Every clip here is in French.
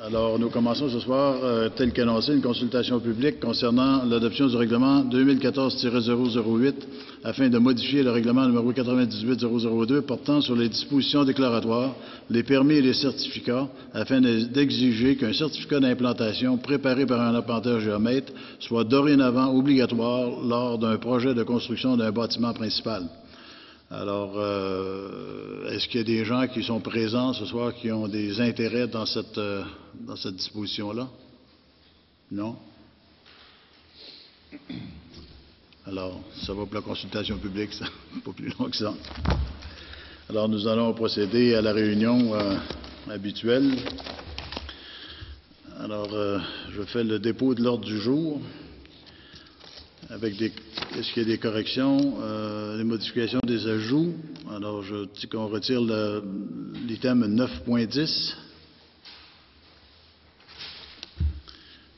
Alors, nous commençons ce soir, tel qu'annoncé, une consultation publique concernant l'adoption du règlement 2014-008 afin de modifier le règlement numéro 98-002 portant sur les dispositions déclaratoires, les permis et les certificats afin d'exiger qu'un certificat d'implantation préparé par un arpenteur géomètre soit dorénavant obligatoire lors d'un projet de construction d'un bâtiment principal. Alors, est-ce qu'il y a des gens qui sont présents ce soir qui ont des intérêts dans cette disposition-là? Non? Alors, ça va pour la consultation publique, ça, pas plus long que ça. Alors, nous allons procéder à la réunion habituelle. Alors, je fais le dépôt de l'ordre du jour. Est-ce qu'il y a des corrections, des modifications, des ajouts? Alors, je dis qu'on retire l'item 9.10.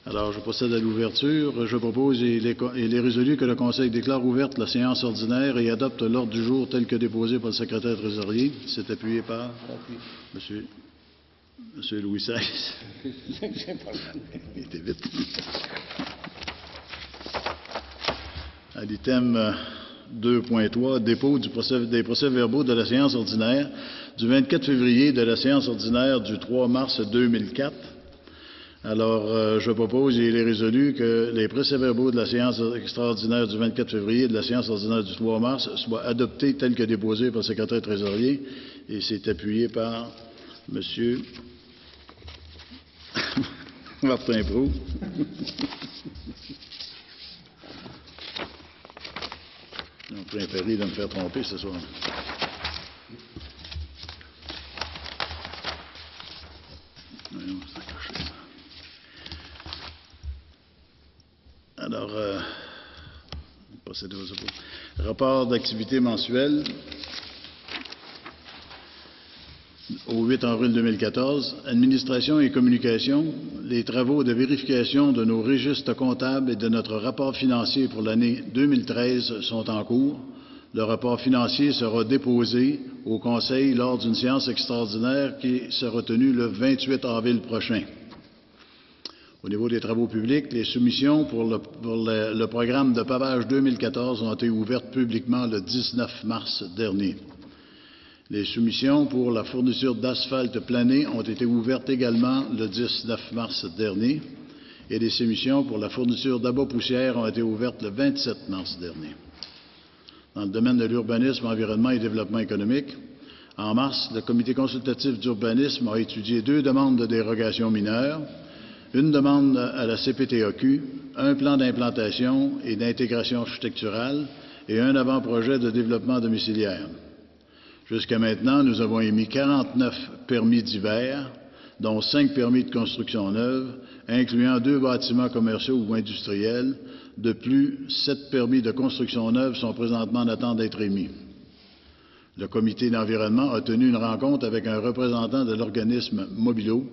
Alors, je procède à l'ouverture. Je propose et il est résolu que le Conseil déclare ouverte la séance ordinaire et adopte l'ordre du jour tel que déposé par le secrétaire trésorier. C'est appuyé par Monsieur Louis XVI. Il était vite. À l'item 2.3, dépôt des procès-verbaux de la séance ordinaire du 24 février, de la séance ordinaire du 3 mars 2004. Alors, je propose et il est résolu que les procès-verbaux de la séance extraordinaire du 24 février et de la séance ordinaire du 3 mars soient adoptés tels que déposés par le secrétaire trésorier et c'est appuyé par M. Martin Proulx. On pris un pari de me faire tromper ce soir. Alors, rapport d'activité mensuelle au 8 avril 2014, administration et communication, les travaux de vérification de nos registres comptables et de notre rapport financier pour l'année 2013 sont en cours. Le rapport financier sera déposé au Conseil lors d'une séance extraordinaire qui sera tenue le 28 avril prochain. Au niveau des travaux publics, les soumissions pour le programme de pavage 2014 ont été ouvertes publiquement le 19 mars dernier. Les soumissions pour la fourniture d'asphalte plané ont été ouvertes également le 19 mars dernier et les soumissions pour la fourniture d'abat-poussière ont été ouvertes le 27 mars dernier. Dans le domaine de l'urbanisme, environnement et développement économique, en mars, le Comité consultatif d'urbanisme a étudié 2 demandes de dérogation mineures, une demande à la CPTAQ, un plan d'implantation et d'intégration architecturale et un avant-projet de développement domiciliaire. Jusqu'à maintenant, nous avons émis 49 permis divers, dont 5 permis de construction neuve, incluant 2 bâtiments commerciaux ou industriels. De plus, 7 permis de construction neuve sont présentement en attente d'être émis. Le Comité d'environnement a tenu une rencontre avec un représentant de l'organisme Mobilo,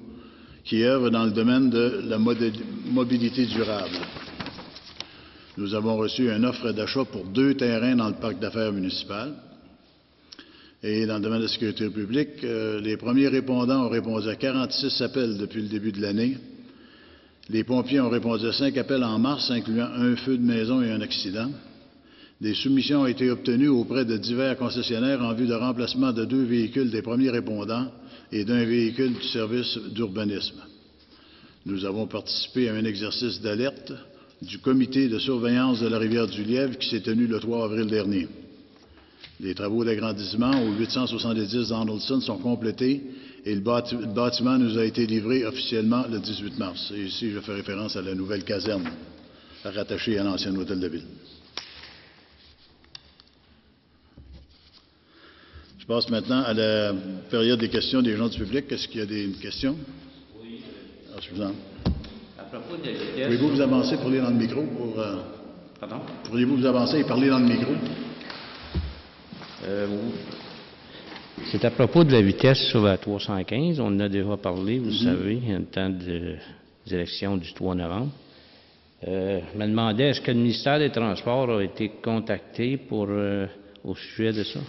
qui œuvre dans le domaine de la mobilité durable. Nous avons reçu une offre d'achat pour 2 terrains dans le parc d'affaires municipal. Et dans le domaine de la sécurité publique, les premiers répondants ont répondu à 46 appels depuis le début de l'année. Les pompiers ont répondu à 5 appels en mars, incluant un feu de maison et un accident. Des soumissions ont été obtenues auprès de divers concessionnaires en vue de remplacement de 2 véhicules des premiers répondants et d'un véhicule du service d'urbanisme. Nous avons participé à un exercice d'alerte du comité de surveillance de la rivière du Lièvre qui s'est tenu le 3 avril dernier. Les travaux d'agrandissement au 870 Donaldson sont complétés et le bâtiment nous a été livré officiellement le 18 mars. Et ici, je fais référence à la nouvelle caserne rattachée à l'ancien hôtel de ville. Je passe maintenant à la période des questions des gens du public. Est-ce qu'il y a des questions? Oui. Alors, je vous en... À propos de la vitesse... Pouvez-vous vous avancer pour aller dans le micro? Pardon? Pourriez-vous vous avancer et parler dans le micro? C'est à propos de la vitesse sur la 315. On en a déjà parlé, vous savez, en temps des élections du 3 novembre. Je me demandais, est-ce que le ministère des Transports a été contacté au sujet de ça?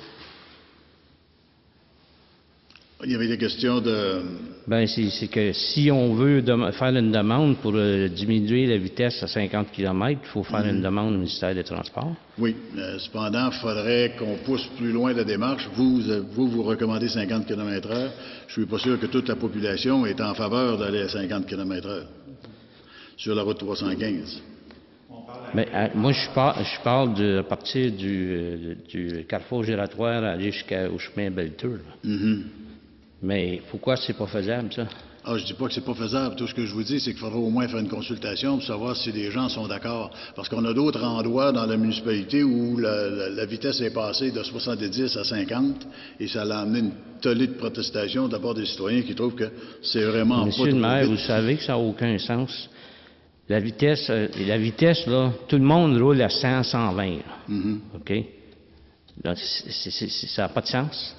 Il y avait des questions de... Ben, c'est que si on veut faire une demande pour diminuer la vitesse à 50 km, il faut faire une demande au ministère des Transports. Oui. Cependant, il faudrait qu'on pousse plus loin la démarche. Vous recommandez 50 km/h. Je suis pas sûr que toute la population est en faveur d'aller à 50 km/h sur la route 315. Mais moi, je parle à partir du carrefour giratoire aller jusqu'au chemin Belleteux. Mais pourquoi c'est pas faisable, ça? Ah, je dis pas que c'est pas faisable. Tout ce que je vous dis, c'est qu'il faudra au moins faire une consultation pour savoir si les gens sont d'accord. Parce qu'on a d'autres endroits dans la municipalité où la vitesse est passée de 70 à 50 et ça a amené une tollée de protestation de la part des citoyens qui trouvent que c'est vraiment Monsieur pas le trop maire, vite. vous savez que ça n'a aucun sens. La vitesse, là, tout le monde roule à 100, 120, là. OK? Là, ça n'a pas de sens.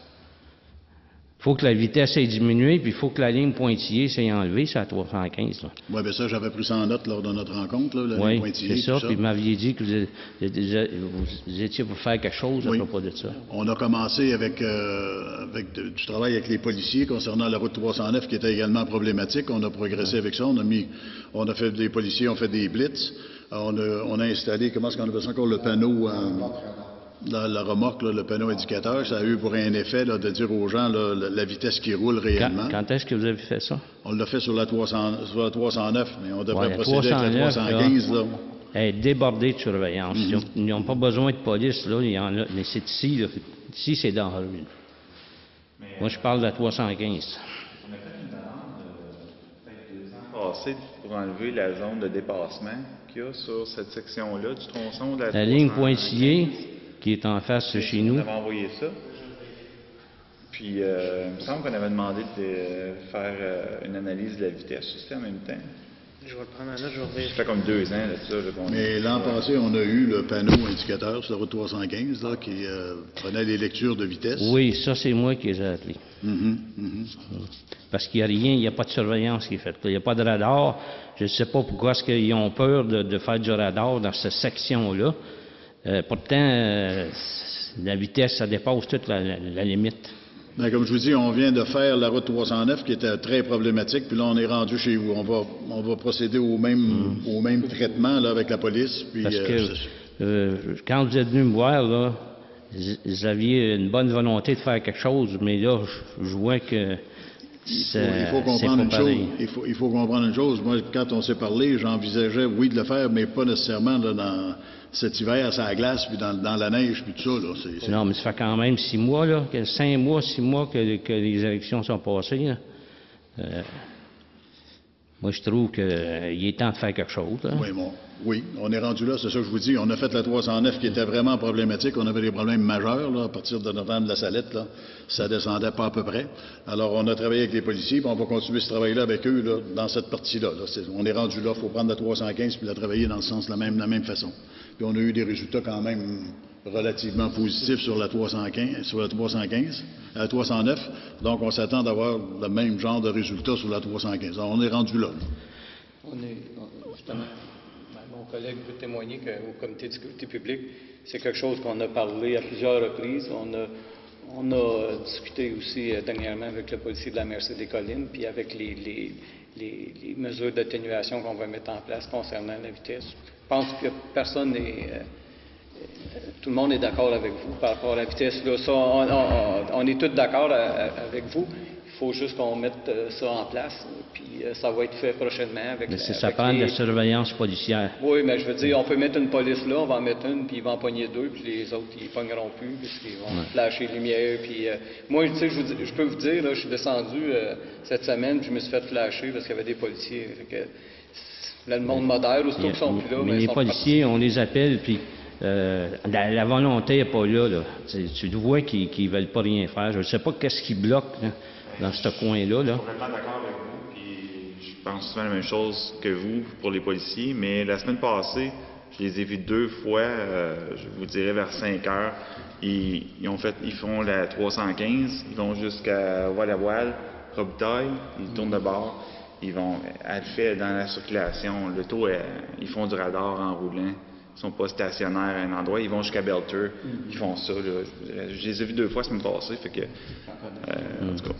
Il faut que la vitesse ait diminué, puis il faut que la ligne pointillée s'est enlevée, c'est à 315. Oui, bien ça, j'avais pris ça en note lors de notre rencontre, là, la ligne pointillée. Oui, c'est ça, tout puis vous m'aviez dit que vous étiez pour faire quelque chose à propos de ça. On a commencé avec du travail avec les policiers concernant la route 309 qui était également problématique. On a progressé avec ça. On a fait des policiers, on fait des blitz. On a installé, comment est-ce qu'on appelle ça encore, le panneau... la remorque, là, le panneau indicateur, ça a eu pour un effet là, de dire aux gens là, la vitesse qui roule réellement. Quand est-ce que vous avez fait ça? On l'a fait sur la 309, mais on devrait Ouais, procéder avec la 315. Là. Elle est débordée de surveillance. Ils n'ont pas besoin de police, là, il y en a, mais c'est ici, là. Ici, c'est dangereux. Moi, je parle de la 315. On a fait une demande peut-être 2 ans passés pour enlever la zone de dépassement qu'il y a sur cette section-là du tronçon de la 315. La ligne pointillée qui est en face de chez nous. On avait envoyé ça. Puis, il me semble qu'on avait demandé de faire une analyse de la vitesse aussi en même temps. Je vais le prendre en note, je vais revenir. Ça fait comme 2 ans de ça. Mais l'an passé, on a eu le panneau indicateur sur la route 315 là, qui prenait les lectures de vitesse. Oui, ça, c'est moi qui les ai appelés. Parce qu'il n'y a rien, il n'y a pas de surveillance qui est faite. Il n'y a pas de radar. Je ne sais pas pourquoi est-ce qu'ils ont peur de faire du radar dans cette section-là. Pourtant, la vitesse, ça dépasse toute la limite. Bien, comme je vous dis, on vient de faire la route 309 qui était très problématique, puis là, on est rendu chez vous. On va procéder au même traitement là, avec la police. Puis, parce que quand vous êtes venu me voir, là, vous aviez une bonne volonté de faire quelque chose, mais là, je vois que il faut comprendre une chose. Il faut comprendre une chose. Moi, quand on s'est parlé, j'envisageais, oui, de le faire, mais pas nécessairement là, dans cet hiver, à la glace, puis dans la neige, puis tout ça. Là, Non, mais ça fait quand même 6 mois, là, 5 mois, 6 mois que les élections sont passées. Là. Moi, je trouve qu'il est temps de faire quelque chose. Là. Oui, on est rendu là, c'est ça que je vous dis. On a fait la 309 qui était vraiment problématique. On avait des problèmes majeurs là, à partir de novembre de la Salette. Là. Ça descendait pas à peu près. Alors, on a travaillé avec les policiers, puis on va continuer ce travail-là avec eux là, dans cette partie-là. Là. On est rendu là, il faut prendre la 315 puis la travailler dans le sens de la même façon. Puis on a eu des résultats quand même relativement positifs sur la 309. Donc, on s'attend d'avoir le même genre de résultats sur la 315. Alors, on est rendu là. Justement, mon collègue peut témoigner qu'au comité de sécurité publique, c'est quelque chose qu'on a parlé à plusieurs reprises. On a discuté aussi dernièrement avec le policier de la MRC des Collines, puis avec les mesures d'atténuation qu'on va mettre en place concernant la vitesse. Je pense que personne n'est... tout le monde est d'accord avec vous par rapport à la vitesse. Là, ça, on est tous d'accord avec vous. Il faut juste qu'on mette ça en place, puis ça va être fait prochainement. Mais ça prend de la surveillance policière. Oui, mais je veux dire, on peut mettre une police là, on va en mettre une, puis ils vont en pogner 2, puis les autres, ils ne pogneront plus, puisqu'ils vont flasher les lumières. Puis, moi, tu sais, je peux vous dire, là, je suis descendu cette semaine, puis je me suis fait flasher parce qu'il y avait des policiers. Là, le monde modère, aussitôt qu'ils sont plus là. Mais les policiers, on les appelle, puis la volonté n'est pas là. Tu vois qu'ils ne veulent pas rien faire. Je ne sais pas qu'est-ce qui bloque là, dans ce coin-là. Je suis complètement d'accord avec vous, puis je pense souvent la même chose que vous pour les policiers, mais la semaine passée, je les ai vus 2 fois, je vous dirais vers 5 heures. Ils font la 315, ils vont jusqu'à Voile-à-Voile, Robitaille, ils tournent de bord. Ils vont, elle fait dans la circulation, l'auto, ils font du radar en roulant. Ils ne sont pas stationnaires à un endroit, ils vont jusqu'à Belter. Ils font ça. Là. Je les ai vus 2 fois la semaine passée, fait que, en tout cas.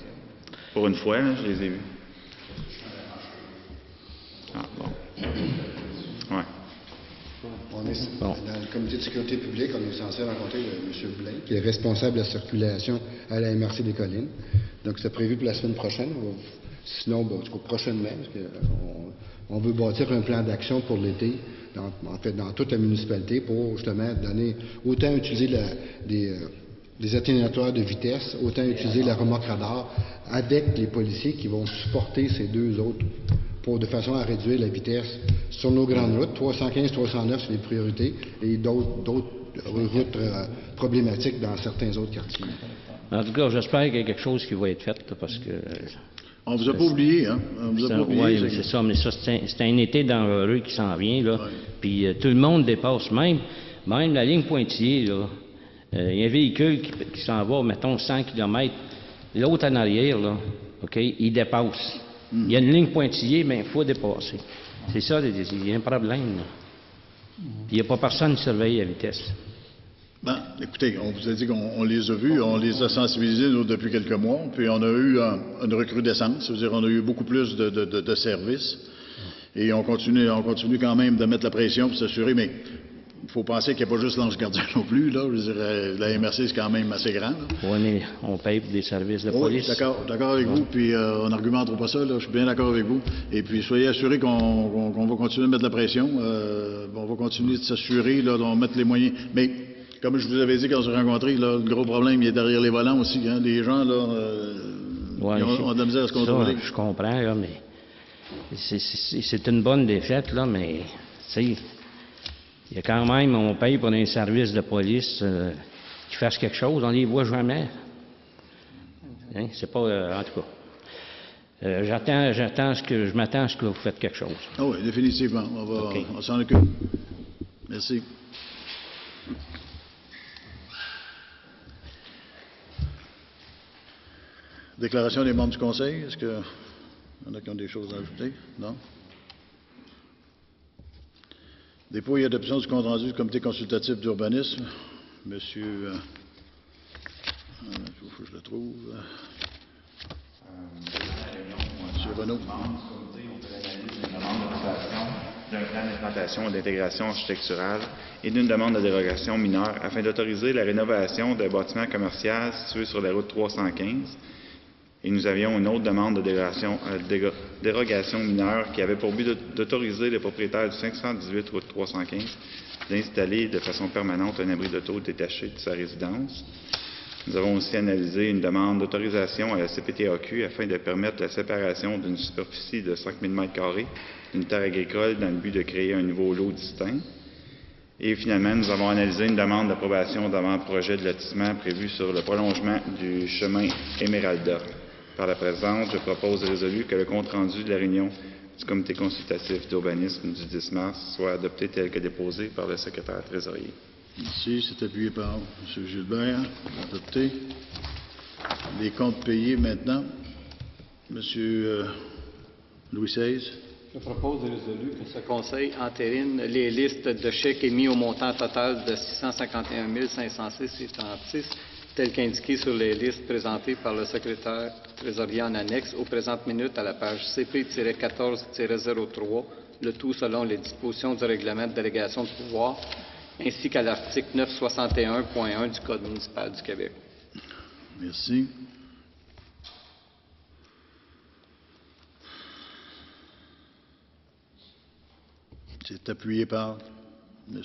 Pour une fois, là, je les ai vus. Ah, bon. Ouais. On est dans le comité de sécurité publique, on est censé rencontrer M. Blain, qui est responsable de la circulation à la MRC des Collines. Donc, c'est prévu pour la semaine prochaine. Sinon, prochainement, parce on veut bâtir un plan d'action pour l'été, dans toute la municipalité, pour justement donner, autant utiliser des atténuateurs de vitesse, autant utiliser la remorque radar avec les policiers qui vont supporter ces deux autres de façon à réduire la vitesse sur nos grandes routes. 315, 309, c'est les priorités, et d'autres routes problématiques dans certains autres quartiers. En tout cas, j'espère qu'il y a quelque chose qui va être fait, là, parce que... On vous a pas oublié, hein? On vous a pas oublié. Oui, c'est ça, mais ça, c'est un été dangereux qui s'en vient, là. Ouais. Puis tout le monde dépasse, même la ligne pointillée, là. Il y a un véhicule qui s'en va, mettons, 100 km, l'autre en arrière, là, OK, il dépasse. Il y a une ligne pointillée, mais il faut dépasser. C'est ça, il y a un problème, là. Puis il n'y a pas personne qui surveille la vitesse. Ben, écoutez, on vous a dit qu'on les a vus, on les a sensibilisés nous, depuis quelques mois, puis on a eu une recrudescence, c'est-à-dire on a eu beaucoup plus de services, et on continue quand même de mettre la pression pour s'assurer, mais il faut penser qu'il n'y a pas juste l'Ange gardien non plus, là, je veux dire, la MRC c'est quand même assez grand. On paye pour des services de police. Oui, d'accord avec vous, puis on n'argumentera pas ça, là, je suis bien d'accord avec vous, et puis soyez assurés qu'on va continuer de mettre la pression, on va continuer de s'assurer, là, d'en mettre les moyens, mais... Comme je vous avais dit quand on s'est rencontrés, là, le gros problème, il est derrière les volants aussi. Hein. Les gens, là, ils ont de la misère à se contrôler. Je comprends, là, mais c'est une bonne défaite, là, mais, tu sais, il y a quand même, on paye pour un service de police qui fasse quelque chose, on les voit jamais. Hein? C'est pas, en tout cas. Je m'attends à ce que vous faites quelque chose. Ah oui, définitivement. On s'en occupe. Merci. Déclaration des membres du Conseil. Est-ce qu'il y en a qui ont des choses à ajouter? Non? Dépôt et adoption du compte-rendu du comité consultatif d'urbanisme. Monsieur... il faut que je le trouve. Monsieur Renaud. D'un plan d'implantation et d'intégration architecturale et d'une demande de dérogation mineure afin d'autoriser la rénovation d'un bâtiment commercial situé sur la route 315. Et nous avions une autre demande de dérogation mineure qui avait pour but d'autoriser les propriétaires du 518 route 315 d'installer de façon permanente un abri d'auto détaché de sa résidence. Nous avons aussi analysé une demande d'autorisation à la CPTAQ afin de permettre la séparation d'une superficie de 5 000 m² d'une terre agricole dans le but de créer un nouveau lot distinct. Et finalement, nous avons analysé une demande d'approbation d'avant-projet de lotissement prévu sur le prolongement du chemin Émeralda. Par la présente, je propose et résolu que le compte-rendu de la réunion du comité consultatif d'urbanisme du 10 mars soit adopté tel que déposé par le secrétaire trésorier. Merci. C'est appuyé par M. Gilbert. Adopté. Les comptes payés maintenant. M. Louis XVI. Je propose et résolu que ce Conseil entérine les listes de chèques émis au montant total de 651 506,36 telles qu'indiquées sur les listes présentées par le secrétaire trésorier en annexe aux présentes minutes à la page CP-14-03, le tout selon les dispositions du règlement de délégation de pouvoir, ainsi qu'à l'article 961.1 du Code municipal du Québec. Merci. C'est appuyé par M.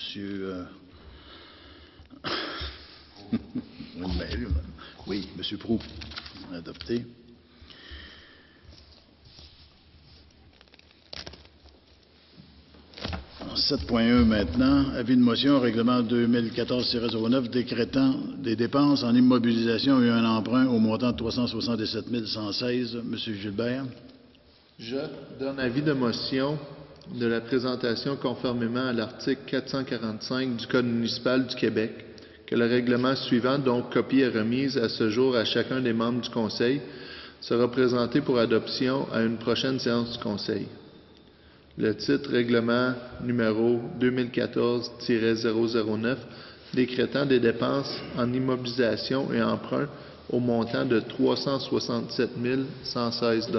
Oui, M. Proulx. Adopté. En 7.1 maintenant, avis de motion, règlement 2014-09 décrétant des dépenses en immobilisation et un emprunt au montant de 377 116. M. Gilbert. Je donne avis de motion de la présentation conformément à l'article 445 du Code municipal du Québec, que le règlement suivant, dont copie est remise à ce jour à chacun des membres du Conseil, sera présenté pour adoption à une prochaine séance du Conseil. Le titre règlement numéro 2014-009 décrétant des dépenses en immobilisation et emprunt au montant de 367 116 $.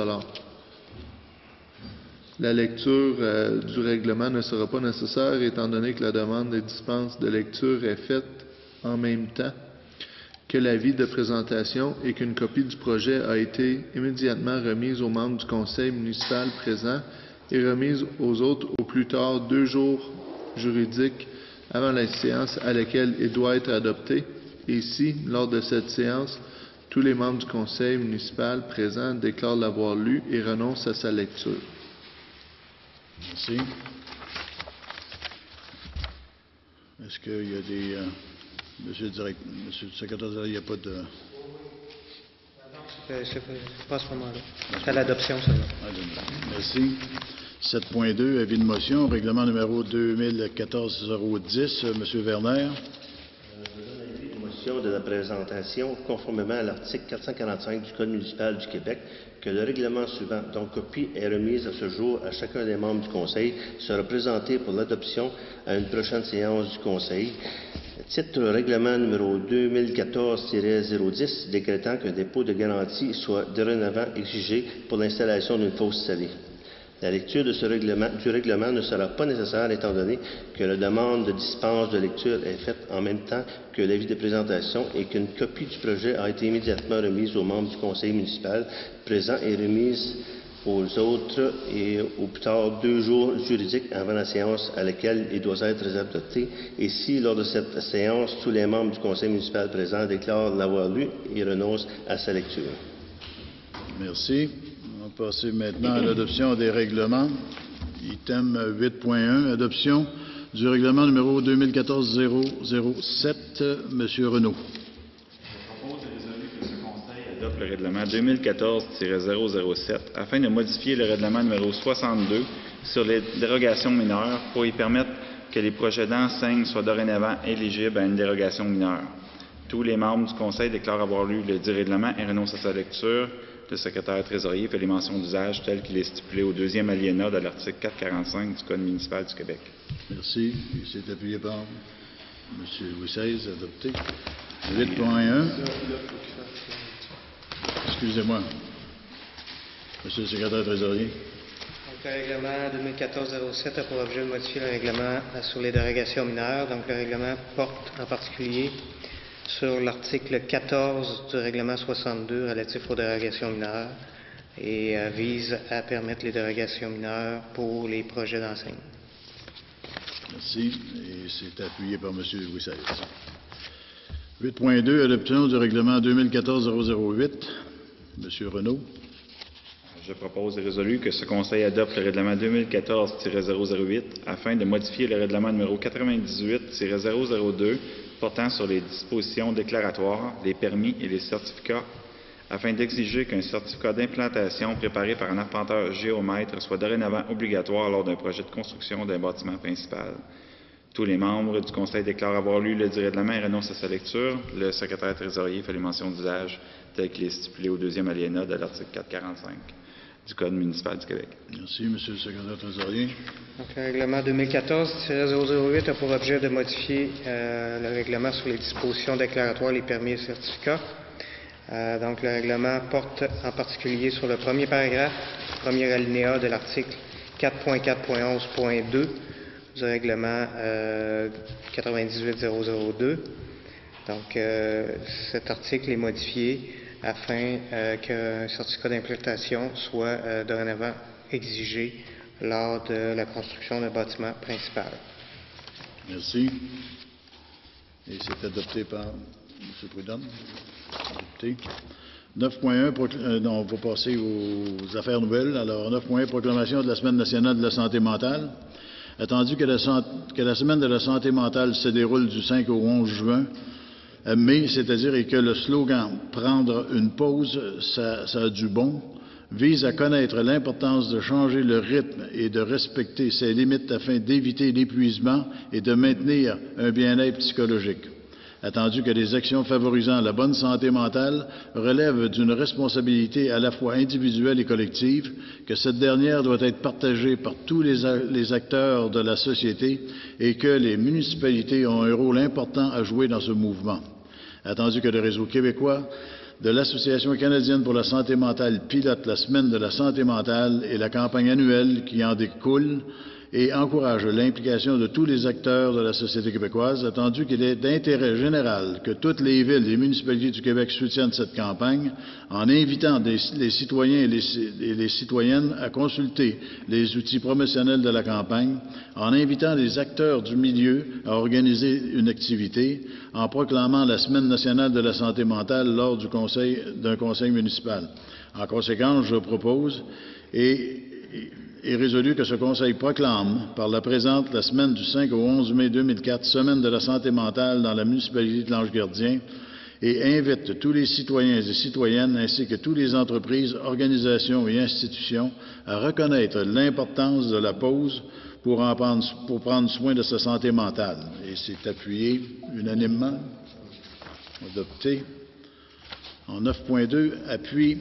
La lecture du règlement ne sera pas nécessaire étant donné que la demande de dispense de lecture est faite en même temps que l'avis de présentation et qu'une copie du projet a été immédiatement remise aux membres du conseil municipal présent et remise aux autres au plus tard 2 jours juridiques avant la séance à laquelle il doit être adopté. Et si, lors de cette séance, tous les membres du conseil municipal présent déclarent l'avoir lu et renoncent à sa lecture. Merci. Est-ce qu'il y a des... Monsieur le secrétaire, il n'y a pas de... C'est pas à ce moment-là. C'est à l'adoption seulement. Merci. 7.2, avis de motion, règlement numéro 2014-010. Monsieur Werner. De la présentation, conformément à l'article 445 du Code municipal du Québec, que le règlement suivant, dont copie est remise à ce jour à chacun des membres du Conseil, sera présenté pour l'adoption à une prochaine séance du Conseil. Titre règlement numéro 2014-010, décrétant qu'un dépôt de garantie soit dorénavant exigé pour l'installation d'une fosse salée. La lecture de du règlement ne sera pas nécessaire étant donné que la demande de dispense de lecture est faite en même temps que l'avis de présentation et qu'une copie du projet a été immédiatement remise aux membres du conseil municipal présent et remise aux autres et au plus tard 2 jours juridiques avant la séance à laquelle il doit être adopté. Et si, lors de cette séance, tous les membres du conseil municipal présent déclarent l'avoir lu et renoncent à sa lecture. Merci. On va passer maintenant à l'adoption des règlements. Item 8.1, adoption du règlement numéro 2014-007. Monsieur Renaud. Je propose de résoudre que ce Conseil adopte le règlement 2014-007 afin de modifier le règlement numéro 62 sur les dérogations mineures pour y permettre que les projets d'enseigne soient dorénavant éligibles à une dérogation mineure. Tous les membres du Conseil déclarent avoir lu le dit règlement et renoncent à sa lecture. Le secrétaire trésorier fait les mentions d'usage telles qu'il est stipulé au 2e alinéa de l'article 445 du Code municipal du Québec. Merci. Il s'est appuyé par M. Louis XVI, adopté. 8.1. Excusez-moi. Monsieur le secrétaire trésorier. Donc, le règlement 2014-07 a pour objet de modifier le règlement sur les dérogations mineures. Donc, le règlement porte en particulier sur l'article 14 du règlement 62 relatif aux dérogations mineures et vise à permettre les dérogations mineures pour les projets d'enseigne. Merci. Et c'est appuyé par M. Louis XVI. 8.2, adoption du règlement 2014-008. M. Renaud. Je propose et résolu que ce Conseil adopte le règlement 2014-008 afin de modifier le règlement numéro 98-002 portant sur les dispositions déclaratoires, les permis et les certificats, afin d'exiger qu'un certificat d'implantation préparé par un arpenteur géomètre soit dorénavant obligatoire lors d'un projet de construction d'un bâtiment principal. Tous les membres du Conseil déclarent avoir lu le dit règlement et renoncent à sa lecture. Le secrétaire trésorier fait les mentions d'usage telles qu'il est stipulé au 2e alinéa de l'article 445 du Code municipal du Québec. Merci, Monsieur le secrétaire trésorier. Donc, le règlement 2014-008 a pour objet de modifier le règlement sur les dispositions déclaratoires, les permis et certificats. Donc, le règlement porte en particulier sur le premier paragraphe, premier alinéa de l'article 4.4.11.2 du règlement 98-002. Donc, cet article est modifié afin qu'un certificat d'implantation soit dorénavant exigé lors de la construction d'un bâtiment principal. Merci. Et c'est adopté par M. Prudhomme. Adopté. 9.1, on va passer aux affaires nouvelles. Alors, 9.1, proclamation de la Semaine nationale de la santé mentale. Attendu que la Semaine de la santé mentale se déroule du 5 au 11 juin, mai, c'est-à-dire et que le slogan « Prendre une pause, ça a du bon » vise à connaître l'importance de changer le rythme et de respecter ses limites afin d'éviter l'épuisement et de maintenir un bien-être psychologique. Attendu que les actions favorisant la bonne santé mentale relèvent d'une responsabilité à la fois individuelle et collective, que cette dernière doit être partagée par tous les acteurs de la société et que les municipalités ont un rôle important à jouer dans ce mouvement. Attendu que le Réseau québécois de l'Association canadienne pour la santé mentale pilote la Semaine de la santé mentale et la campagne annuelle qui en découle et encourage l'implication de tous les acteurs de la société québécoise, attendu qu'il est d'intérêt général que toutes les villes et municipalités du Québec soutiennent cette campagne en invitant les citoyens et les citoyennes à consulter les outils promotionnels de la campagne, en invitant les acteurs du milieu à organiser une activité, en proclamant la Semaine nationale de la santé mentale lors d'un conseil municipal. En conséquence, je propose est résolu que ce Conseil proclame par la présente la semaine du 5 au 11 mai 2004, Semaine de la santé mentale dans la municipalité de Lange-Gardien, et invite tous les citoyens et citoyennes ainsi que toutes les entreprises, organisations et institutions à reconnaître l'importance de la pause pour prendre soin de sa santé mentale. Et c'est appuyé unanimement, adopté. En 9.2, appui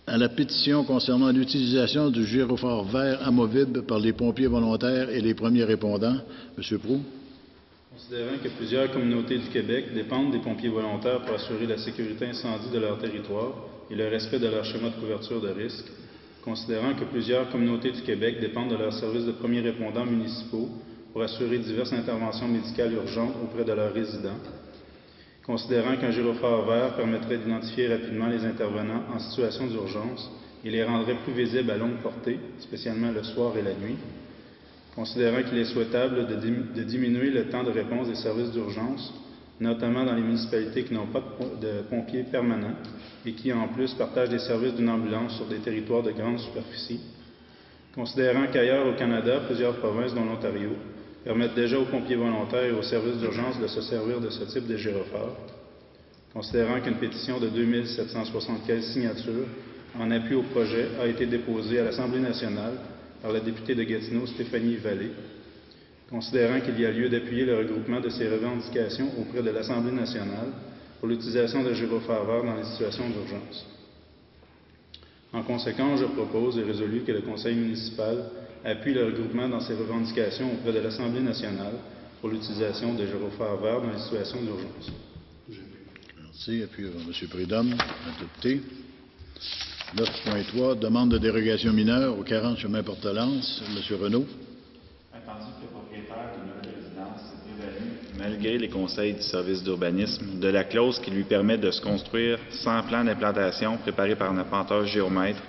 à la pétition concernant l'utilisation du gyrophare vert amovible par les pompiers volontaires et les premiers répondants. M. Proulx. Considérant que plusieurs communautés du Québec dépendent des pompiers volontaires pour assurer la sécurité incendie de leur territoire et le respect de leur schéma de couverture de risque, considérant que plusieurs communautés du Québec dépendent de leurs services de premiers répondants municipaux pour assurer diverses interventions médicales urgentes auprès de leurs résidents, considérant qu'un gyrophare vert permettrait d'identifier rapidement les intervenants en situation d'urgence et les rendrait plus visibles à longue portée, spécialement le soir et la nuit, considérant qu'il est souhaitable de diminuer le temps de réponse des services d'urgence, notamment dans les municipalités qui n'ont pas de pompiers permanents et qui, en plus, partagent des services d'une ambulance sur des territoires de grande superficie, considérant qu'ailleurs au Canada, plusieurs provinces, dont l'Ontario, permettent déjà aux pompiers volontaires et aux services d'urgence de se servir de ce type de gyrophare, considérant qu'une pétition de 2775 signatures en appui au projet a été déposée à l'Assemblée nationale par la députée de Gatineau, Stéphanie Vallée, considérant qu'il y a lieu d'appuyer le regroupement de ces revendications auprès de l'Assemblée nationale pour l'utilisation de gyrophares verts dans les situations d'urgence. En conséquence, je propose et résolu que le Conseil municipal appuie le regroupement dans ses revendications auprès de l'Assemblée nationale pour l'utilisation de gyrophares verts dans les situations d'urgence. Merci. Appui à M. Prudhomme. Adopté. 9.3, demande de dérogation mineure au 40 chemin Portelance. M. Renaud. Attendu que le propriétaire d'une nouvelle résidence s'est prévenu, malgré les conseils du service d'urbanisme, de la clause qui lui permet de se construire sans plan d'implantation préparé par un apponteur géomètre,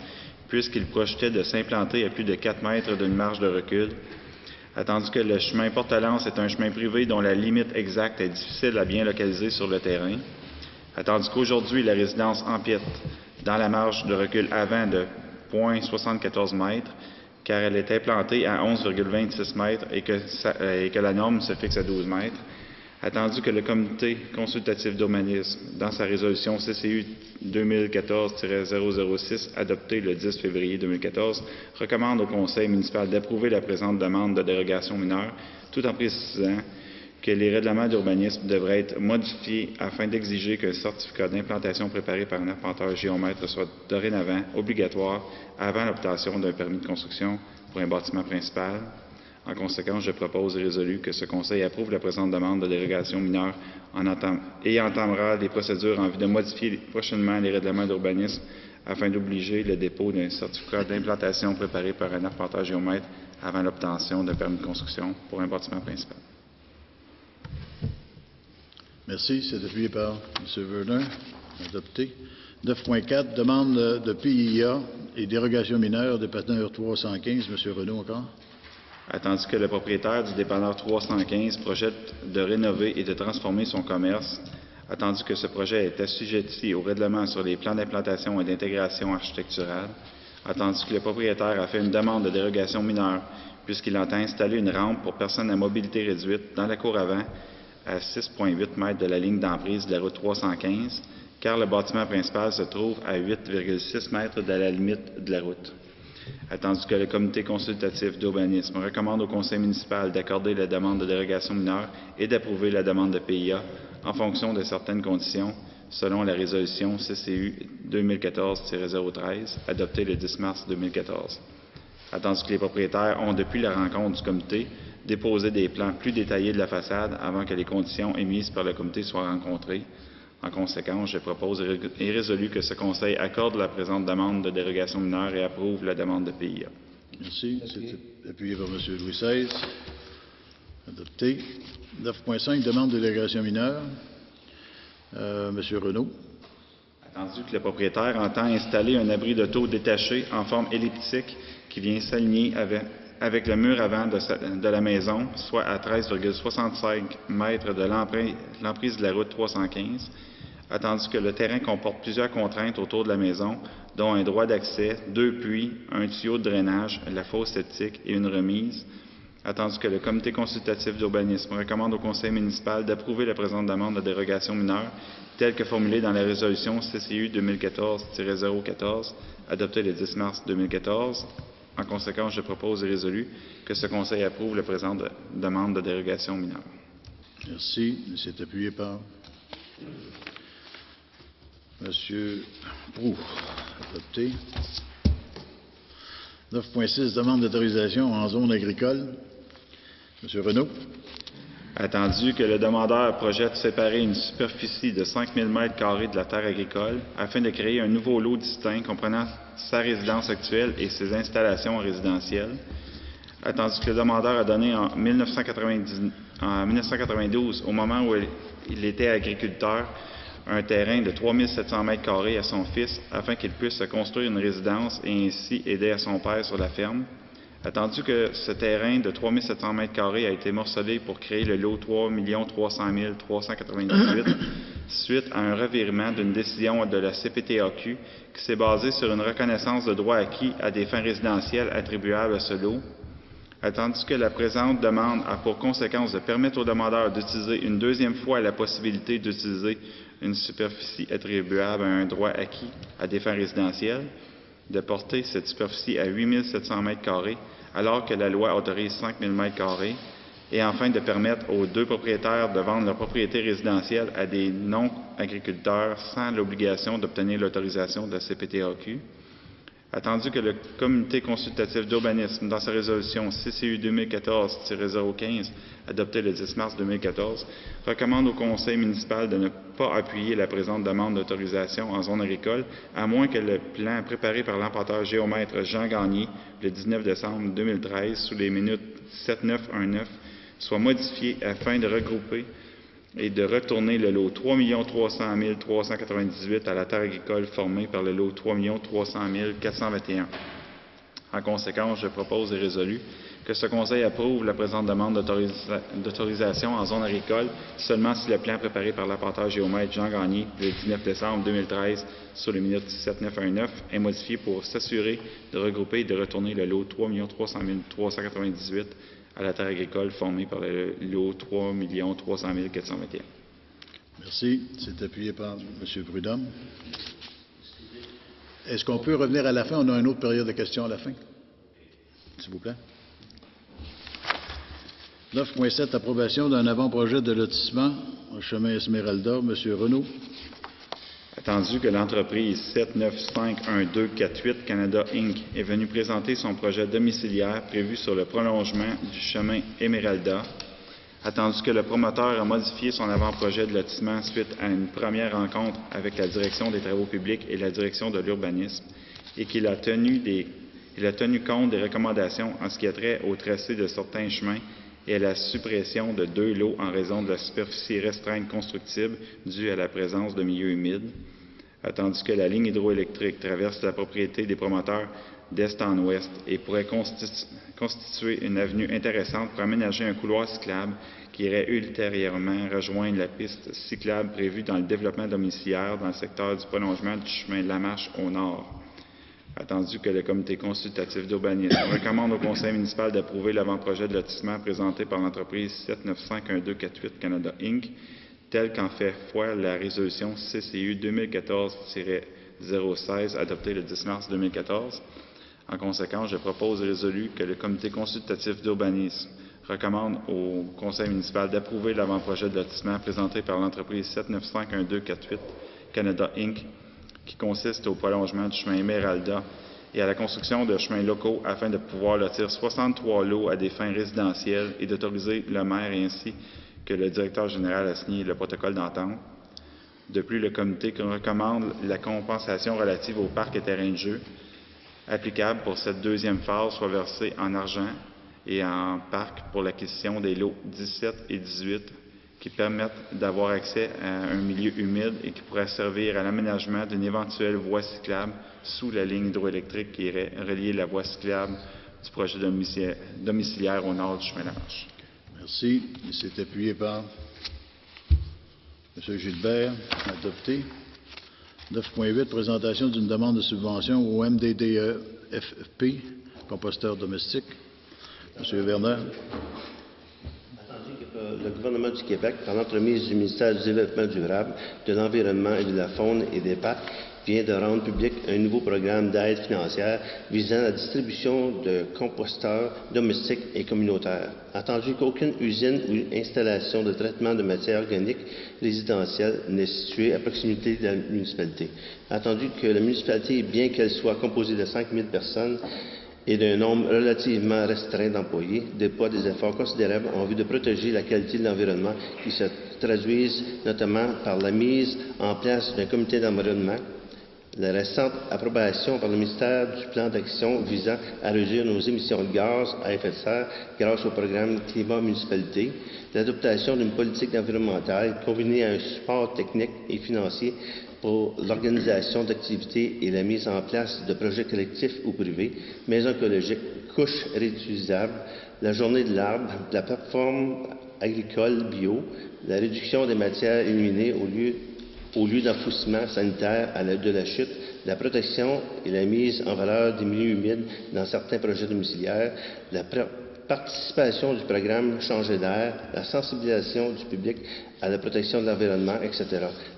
puisqu'il projetait de s'implanter à plus de 4 mètres d'une marge de recul, attendu que le chemin Portelance est un chemin privé dont la limite exacte est difficile à bien localiser sur le terrain, attendu qu'aujourd'hui la résidence empiète dans la marge de recul avant de 0,74 mètres, car elle est implantée à 11,26 mètres et que la norme se fixe à 12 mètres, attendu que le comité consultatif d'urbanisme, dans sa résolution CCU 2014-006, adoptée le 10 février 2014, recommande au conseil municipal d'approuver la présente demande de dérogation mineure, tout en précisant que les règlements d'urbanisme devraient être modifiés afin d'exiger qu'un certificat d'implantation préparé par un arpenteur géomètre soit dorénavant obligatoire avant l'obtention d'un permis de construction pour un bâtiment principal. En conséquence, je propose et résolu que ce Conseil approuve la présente demande de dérogation mineure et entamera les procédures en vue de modifier prochainement les règlements d'urbanisme afin d'obliger le dépôt d'un certificat d'implantation préparé par un arpenteur géomètre avant l'obtention d'un permis de construction pour un bâtiment principal. Merci. C'est appuyé par M. Verdun. Adopté. 9.4, demande de PIA et dérogation mineure, dépanneur 315. M. Renaud encore. Attendu que le propriétaire du dépanneur 315 projette de rénover et de transformer son commerce, attendu que ce projet est assujetti au règlement sur les plans d'implantation et d'intégration architecturale, attendu que le propriétaire a fait une demande de dérogation mineure puisqu'il entend installer une rampe pour personnes à mobilité réduite dans la cour avant à 6,8 mètres de la ligne d'emprise de la route 315, car le bâtiment principal se trouve à 8,6 mètres de la limite de la route. Attendu que le comité consultatif d'urbanisme recommande au conseil municipal d'accorder la demande de dérogation mineure et d'approuver la demande de PIA en fonction de certaines conditions, selon la résolution CCU 2014-013, adoptée le 10 mars 2014. Attendu que les propriétaires ont, depuis la rencontre du comité, déposé des plans plus détaillés de la façade avant que les conditions émises par le comité soient rencontrées, En conséquence, je propose et résolu que ce Conseil accorde la présente demande de dérogation mineure et approuve la demande de PIA. Merci. C'est appuyé par M. Louis XVI. Adopté. 9.5, demande de dérogation mineure. M. Renaud. Attendu que le propriétaire entend installer un abri d'auto détaché en forme elliptique qui vient s'aligner avec le mur avant de la maison, soit à 13,65 mètres de l'emprise de la route 315, attendu que le terrain comporte plusieurs contraintes autour de la maison, dont un droit d'accès, 2 puits, un tuyau de drainage, la fosse septique et une remise, attendu que le comité consultatif d'urbanisme recommande au conseil municipal d'approuver la présente demande de dérogation mineure telle que formulée dans la résolution CCU 2014-014 adoptée le 10 mars 2014. En conséquence, je propose et résolu que ce conseil approuve la présente demande de dérogation mineure. Merci. C'est appuyé par M. Proulx. Adopté. 9.6, demande d'autorisation en zone agricole. M. Renaud. Attendu que le demandeur projette séparer une superficie de 5 000 m² de la terre agricole afin de créer un nouveau lot distinct comprenant sa résidence actuelle et ses installations résidentielles. Attendu que le demandeur a donné en 1992, au moment où il était agriculteur, un terrain de 3 700 m² à son fils afin qu'il puisse se construire une résidence et ainsi aider à son père sur la ferme. Attendu que ce terrain de 3 700 m² a été morcelé pour créer le lot 3 300 398 suite à un revirement d'une décision de la CPTAQ qui s'est basée sur une reconnaissance de droit acquis à des fins résidentielles attribuables à ce lot. Attendu que la présente demande a pour conséquence de permettre au demandeur d'utiliser une deuxième fois la possibilité d'utiliser une superficie attribuable à un droit acquis à des fins résidentielles, de porter cette superficie à 8 700 m² alors que la loi autorise 5 000 m², et enfin de permettre aux deux propriétaires de vendre leur propriété résidentielle à des non-agriculteurs sans l'obligation d'obtenir l'autorisation de la CPTAQ. Attendu que le comité consultatif d'urbanisme, dans sa résolution CCU 2014-015, adoptée le 10 mars 2014, recommande au conseil municipal de ne pas appuyer la présente demande d'autorisation en zone agricole, à moins que le plan préparé par l'emprunteur géomètre Jean Gagné le 19 décembre 2013, sous les minutes 7919, soit modifié afin de regrouper et de retourner le lot 3 300 398 à la terre agricole formé par le lot 3 300 421. En conséquence, je propose et résolu que ce Conseil approuve la présente demande d'autorisation en zone agricole seulement si le plan préparé par l'apporteur géomètre Jean Gagné le 19 décembre 2013 sur les minutes 7919 est modifié pour s'assurer de regrouper et de retourner le lot 3 300 398 à la terre agricole formée par le lot 3 300 421. Merci. C'est appuyé par M. Prudhomme. Est-ce qu'on peut revenir à la fin? On a une autre période de questions à la fin. S'il vous plaît. 9.7, approbation d'un avant-projet de lotissement au chemin Esmeralda. M. Renaud. Attendu que l'entreprise 7951-248 Canada Inc. est venue présenter son projet domiciliaire prévu sur le prolongement du chemin Esmeralda, attendu que le promoteur a modifié son avant-projet de lotissement suite à une première rencontre avec la direction des travaux publics et la direction de l'urbanisme et qu'il a tenu compte des recommandations en ce qui a trait au tracé de certains chemins et à la suppression de 2 lots en raison de la superficie restreinte constructible due à la présence de milieux humides, attendu que la ligne hydroélectrique traverse la propriété des promoteurs d'est en ouest et pourrait constituer une avenue intéressante pour aménager un couloir cyclable qui irait ultérieurement rejoindre la piste cyclable prévue dans le développement domiciliaire dans le secteur du prolongement du chemin Lamarche au nord. Attendu que le comité consultatif d'urbanisme recommande au conseil municipal d'approuver l'avant-projet de lotissement présenté par l'entreprise 7951-248 Canada Inc., tel qu'en fait foi la résolution CCU 2014-016 adoptée le 10 mars 2014. En conséquence, je propose et résolu que le comité consultatif d'urbanisme recommande au conseil municipal d'approuver l'avant-projet de lotissement présenté par l'entreprise 7951-248 Canada Inc., qui consiste au prolongement du chemin Esmeralda et à la construction de chemins locaux afin de pouvoir lotir 63 lots à des fins résidentielles et d'autoriser le maire ainsi que le directeur général à signer le protocole d'entente. De plus, le comité recommande la compensation relative aux parcs et terrains de jeu applicable pour cette deuxième phase soit versée en argent et en parc pour l'acquisition des lots 17 et 18 qui permettent d'avoir accès à un milieu humide et qui pourraient servir à l'aménagement d'une éventuelle voie cyclable sous la ligne hydroélectrique qui irait relier la voie cyclable du projet domiciliaire au nord du chemin de la Marche. Merci. Il s'est appuyé par M. Gilbert. Adopté. 9.8, présentation d'une demande de subvention au MDDEFP, composteur domestique. M. Werner. Le gouvernement du Québec, par l'entremise du ministère du Développement durable, de l'Environnement et de la Faune et des Parcs, vient de rendre public un nouveau programme d'aide financière visant la distribution de composteurs domestiques et communautaires. Attendu qu'aucune usine ou installation de traitement de matières organiques résidentielles n'est située à proximité de la municipalité. Attendu que la municipalité, bien qu'elle soit composée de 5 000 personnes, et d'un nombre relativement restreint d'employés, déploie des efforts considérables en vue de protéger la qualité de l'environnement qui se traduisent notamment par la mise en place d'un comité d'environnement, la récente approbation par le ministère du plan d'action visant à réduire nos émissions de gaz à effet de serre grâce au programme Climat Municipalité, l'adoption d'une politique environnementale combinée à un support technique et financier pour l'organisation d'activités et la mise en place de projets collectifs ou privés, maisons écologiques, couches réutilisables, la journée de l'arbre, la plateforme agricole bio, la réduction des matières éliminées au lieu d'enfouissement sanitaire de la chute, la protection et la mise en valeur des milieux humides dans certains projets domiciliaires, la participation du programme Changer d'air, la sensibilisation du public à la protection de l'environnement, etc.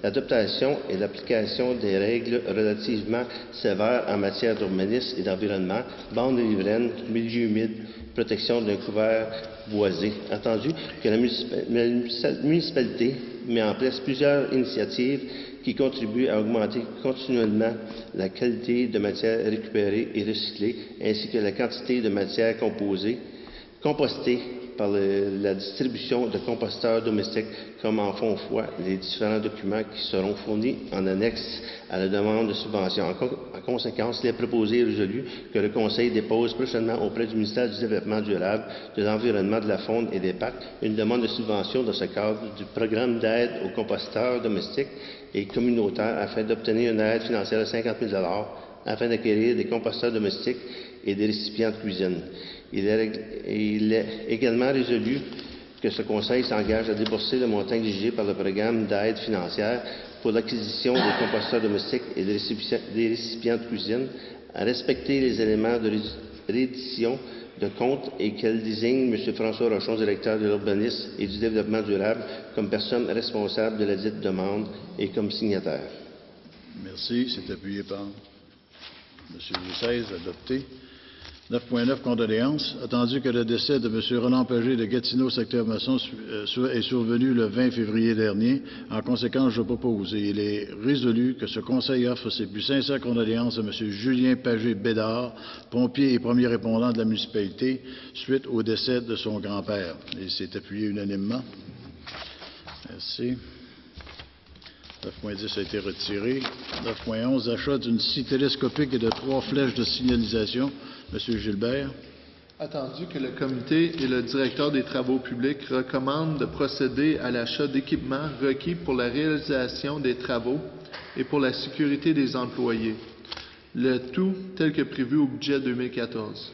L'adoption et l'application des règles relativement sévères en matière d'urbanisme et d'environnement, bandes de riveraines, milieux humides, protection d'un couvert boisé. Attendu que la municipalité met en place plusieurs initiatives qui contribuent à augmenter continuellement la qualité de matières récupérées et recyclées, ainsi que la quantité de matières compostées par la distribution de composteurs domestiques, comme en font foi les différents documents qui seront fournis en annexe à la demande de subvention. En conséquence, il est proposé et résolu que le Conseil dépose prochainement auprès du ministère du Développement durable, de l'Environnement, de la Faune et des Parcs une demande de subvention dans ce cadre du programme d'aide aux composteurs domestiques et communautaires afin d'obtenir une aide financière de 50 000 $ afin d'acquérir des composteurs domestiques et des récipients de cuisine. Il est également résolu que ce Conseil s'engage à débourser le montant exigé par le programme d'aide financière pour l'acquisition des composteurs domestiques et des récipients de cuisine, à respecter les éléments de reddition de compte et qu'elle désigne M. François Rochon, directeur de l'urbanisme et du développement durable, comme personne responsable de la dite demande et comme signataire. Merci. C'est appuyé par M. Louis XVI, adopté. 9.9, condoléances. Attendu que le décès de M. Roland Pagé de Gatineau, secteur Masson, est survenu le 20 février dernier, en conséquence, je propose et il est résolu que ce Conseil offre ses plus sincères condoléances à M. Julien Pagé-Bédard, pompier et premier répondant de la municipalité, suite au décès de son grand-père. Il s'est appuyé unanimement. Merci. 9.10 a été retiré. 9.11, achat d'une scie télescopique et de 3 flèches de signalisation. M. Gilbert. Attendu que le comité et le directeur des travaux publics recommandent de procéder à l'achat d'équipements requis pour la réalisation des travaux et pour la sécurité des employés, le tout tel que prévu au budget 2014.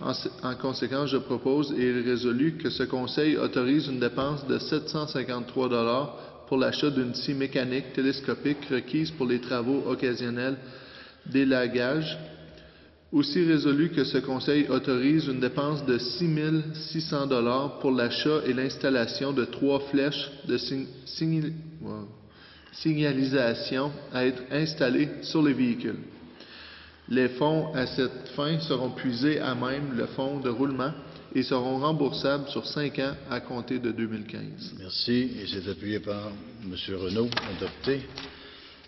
En conséquence, je propose et il est résolu que ce Conseil autorise une dépense de 753 $ pour l'achat d'une scie mécanique télescopique requise pour les travaux occasionnels d'élagage. Aussi résolu que ce Conseil autorise une dépense de 6 600 $ pour l'achat et l'installation de 3 flèches de signalisation à être installées sur les véhicules. Les fonds à cette fin seront puisés à même le fonds de roulement et seront remboursables sur 5 ans à compter de 2015. Merci. Et c'est appuyé par M. Renaud, adopté.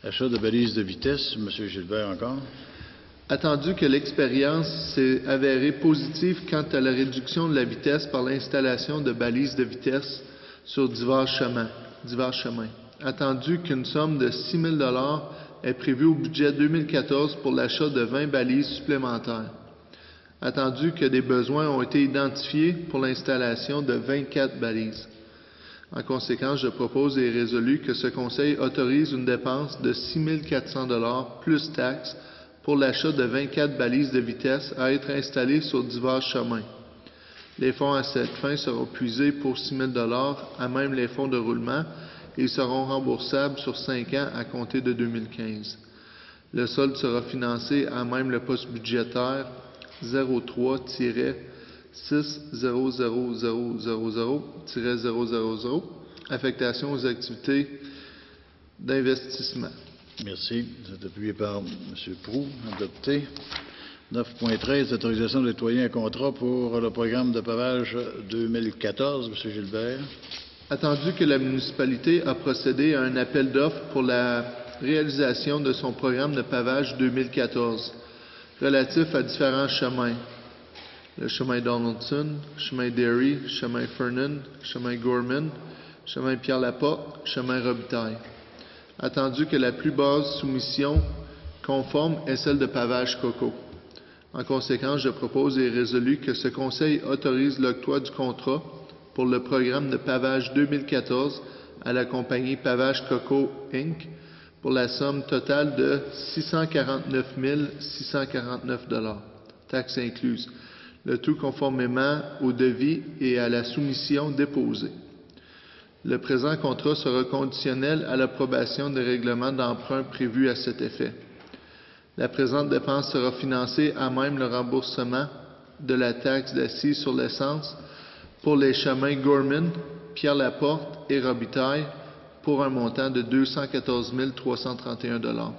Achat de balises de vitesse. M. Gilbert encore. Attendu que l'expérience s'est avérée positive quant à la réduction de la vitesse par l'installation de balises de vitesse sur divers chemins, attendu qu'une somme de 6 000 $ est prévue au budget 2014 pour l'achat de 20 balises supplémentaires. Attendu que des besoins ont été identifiés pour l'installation de 24 balises. En conséquence, je propose et résolu que ce Conseil autorise une dépense de 6 400 $ plus taxes pour l'achat de 24 balises de vitesse à être installées sur divers chemins. Les fonds à cette fin seront puisés pour 6 000 $ à même les fonds de roulement et seront remboursables sur 5 ans à compter de 2015. Le solde sera financé à même le poste budgétaire 03-6000000-000, affectation aux activités d'investissement. Merci. C'est appuyé par M. Proulx. Adopté. 9.13, autorisation de déployer un contrat pour le programme de pavage 2014. M. Gilbert. Attendu que la municipalité a procédé à un appel d'offres pour la réalisation de son programme de pavage 2014, relatif à différents chemins. Le chemin Donaldson, chemin Derry, chemin Fernan, chemin Gorman, chemin Pierre-Laporte, chemin Robitaille. Attendu que la plus basse soumission conforme est celle de pavage Coco. En conséquence, je propose et résolu que ce Conseil autorise l'octroi du contrat pour le programme de pavage 2014 à la compagnie Pavage Coco Inc. pour la somme totale de 649 649 $, taxes incluses, le tout conformément au devis et à la soumission déposée. Le présent contrat sera conditionnel à l'approbation des règlements d'emprunt prévus à cet effet. La présente dépense sera financée à même le remboursement de la taxe d'accise sur l'essence pour les chemins Gorman, Pierre-Laporte et Robitaille pour un montant de 214 331 $,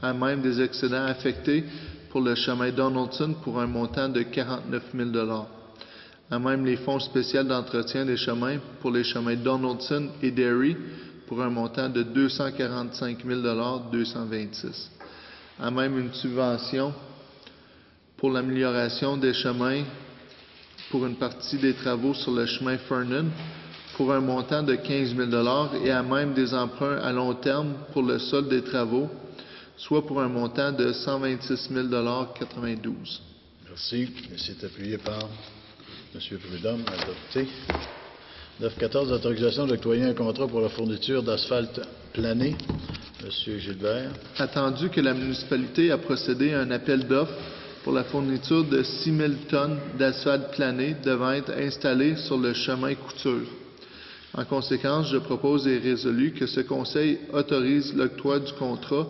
à même des excédents affectés pour le chemin Donaldson pour un montant de 49 000 $, à même les fonds spéciaux d'entretien des chemins pour les chemins Donaldson et Derry pour un montant de 245 226 $, à même une subvention pour l'amélioration des chemins pour une partie des travaux sur le chemin Fernan pour un montant de 15 000 $ et à même des emprunts à long terme pour le solde des travaux, soit pour un montant de 126 092 $. Merci. C'est appuyé par M. Prudhomme. Adopté. 9.14, autorisation d'octroyer un contrat pour la fourniture d'asphalte plané. M. Gilbert. Attendu que la municipalité a procédé à un appel d'offres pour la fourniture de 6 000 tonnes d'asphalte plané devant être installée sur le chemin Couture. En conséquence, je propose et résolu que ce Conseil autorise l'octroi du contrat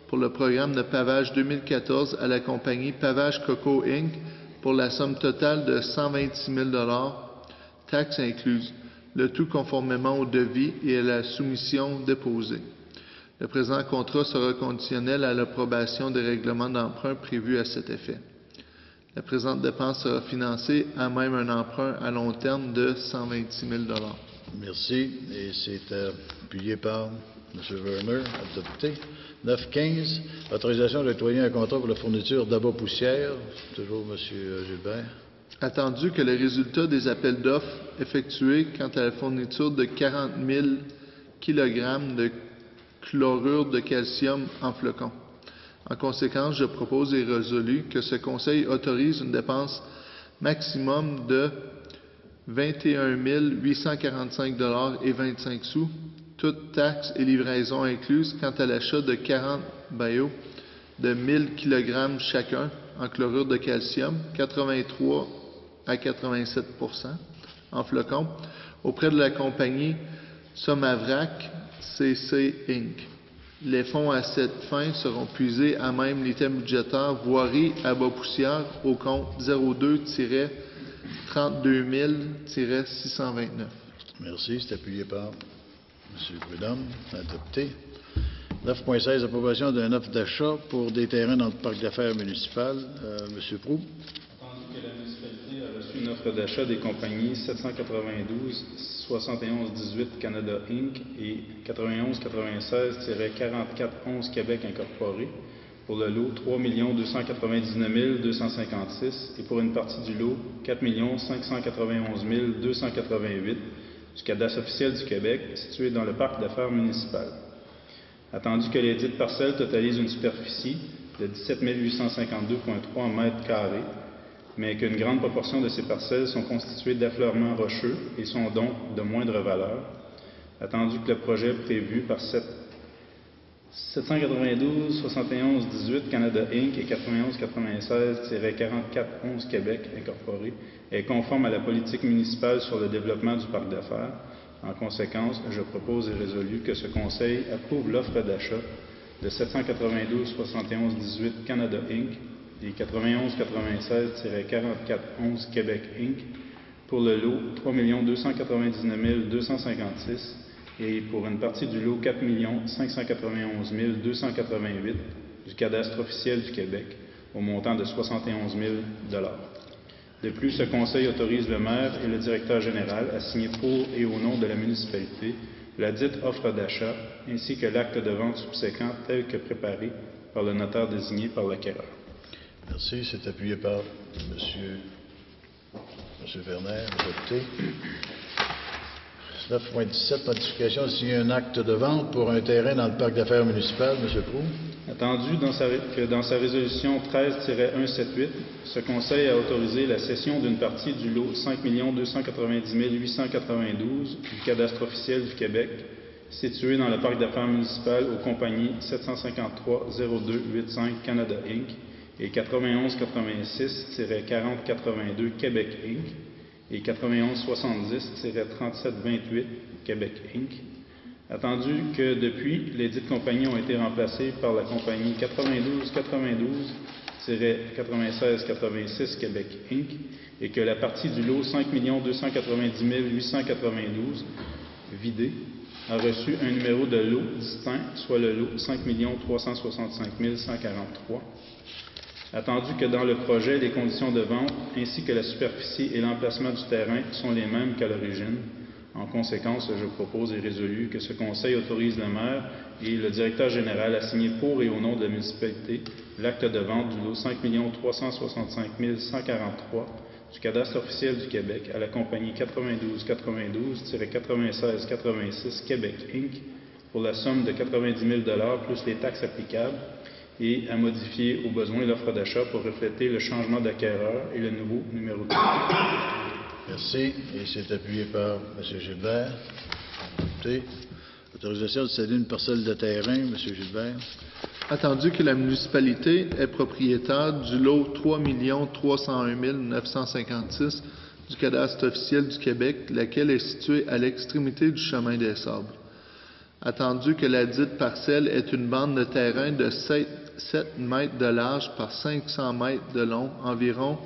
pour le programme de pavage 2014 à la compagnie Pavage Coco Inc. pour la somme totale de 126 000 $, taxes incluses, le tout conformément au devis et à la soumission déposée. Le présent contrat sera conditionnel à l'approbation des règlements d'emprunt prévus à cet effet. La présente dépense sera financée à même un emprunt à long terme de 126 000 $. Merci. Et c'est appuyé par M. Werner. Adopté. 9.15, autorisation d'octroyer un contrat pour la fourniture d'abat poussière. Toujours M. Gilbert. Attendu que les résultats des appels d'offres effectués quant à la fourniture de 40 000 kg de chlorure de calcium en flocons. En conséquence, je propose et résolu que ce Conseil autorise une dépense maximum de 21 845 $ et 25 sous, toutes taxes et livraisons incluses quant à l'achat de 40 bayaux de 1000 kg chacun en chlorure de calcium, 83 à 87 % en flocons, auprès de la compagnie Somavrac CC Inc. Les fonds à cette fin seront puisés à même l'item budgétaire voirie à bas poussière au compte 02-32 000-629. Merci. C'est appuyé par M. Prudhomme. Adopté. 9.16, approbation d'une offre d'achat pour des terrains dans le parc d'affaires municipal. M. Proulx. Attendu que la municipalité a reçu une offre d'achat des compagnies 792 71 18 Canada Inc. et 91 96 44 11 Québec Incorporé pour le lot 3 299 256 et pour une partie du lot 4 591 288 du cadastre officiel du Québec, situé dans le parc d'affaires municipal. Attendu que les dites parcelles totalisent une superficie de 17 852,3 mètres carrés, mais qu'une grande proportion de ces parcelles sont constituées d'affleurements rocheux et sont donc de moindre valeur, attendu que le projet prévu par 792-71-18 Canada Inc. et 91-96-44-11 Québec Incorporé est conforme à la politique municipale sur le développement du parc d'affaires. En conséquence, je propose et résolu que ce Conseil approuve l'offre d'achat de 792-71-18 Canada Inc. et 91-96-44-11 Québec Inc. pour le lot 3 299 256 et pour une partie du lot 4 591 288 du cadastre officiel du Québec au montant de 71 000 $. De plus, ce Conseil autorise le maire et le directeur général à signer pour et au nom de la municipalité la dite offre d'achat ainsi que l'acte de vente subséquent tel que préparé par le notaire désigné par l'acquéreur. Merci. C'est appuyé par M. Werner, député. 9.17, modification, signer un acte de vente pour un terrain dans le parc d'affaires municipal. M. Proulx. Attendu que dans sa résolution 13-178, ce Conseil a autorisé la cession d'une partie du lot 5 290 892 du cadastre officiel du Québec, situé dans le parc d'affaires municipal aux compagnies 753-0285 Canada Inc. et 91-86-4082 Québec Inc. et 91-70-3728 Québec Inc. Attendu que depuis, les dites compagnies ont été remplacées par la compagnie 92-96-86 Québec Inc. et que la partie du lot 5 290 892 vidée a reçu un numéro de lot distinct, soit le lot 5 365 143. Attendu que dans le projet, les conditions de vente ainsi que la superficie et l'emplacement du terrain sont les mêmes qu'à l'origine. En conséquence, je propose et résolu que ce Conseil autorise le maire et le directeur général à signer pour et au nom de la municipalité l'acte de vente du lot 5 365 143 du cadastre officiel du Québec à la compagnie 92-92-96-86 Québec Inc. pour la somme de 90 000 $ plus les taxes applicables et à modifier au besoin l'offre d'achat pour refléter le changement d'acquéreur et le nouveau numéro de titre. Merci. Et c'est appuyé par M. Gilbert. Député. Autorisation de céder une parcelle de terrain. M. Gilbert. Attendu que la municipalité est propriétaire du lot 3 301 956 du cadastre officiel du Québec, laquelle est située à l'extrémité du chemin des Sables. Attendu que la dite parcelle est une bande de terrain de 7 mètres de large par 500 mètres de long environ,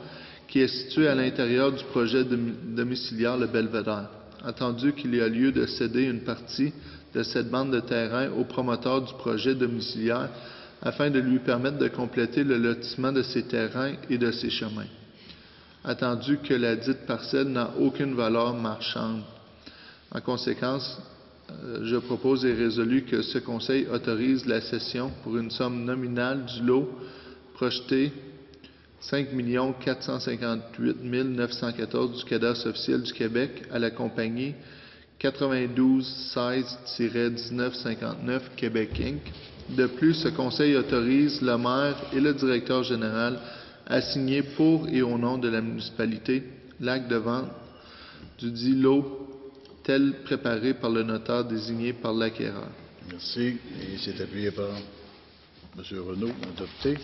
qui est située à l'intérieur du projet domiciliaire Le Belvédère. Attendu qu'il y a lieu de céder une partie de cette bande de terrain au promoteur du projet domiciliaire afin de lui permettre de compléter le lotissement de ses terrains et de ses chemins. Attendu que la dite parcelle n'a aucune valeur marchande. En conséquence, je propose et résolu que ce Conseil autorise la cession pour une somme nominale du lot projeté 5 458 914 du cadastre officiel du Québec à la compagnie 92-16-1959 Québec Inc. De plus, ce Conseil autorise le maire et le directeur général à signer pour et au nom de la municipalité l'acte de vente du dit lot tel préparé par le notaire désigné par l'acquéreur. Merci. Et c'est appuyé par M. Renaud, adopté.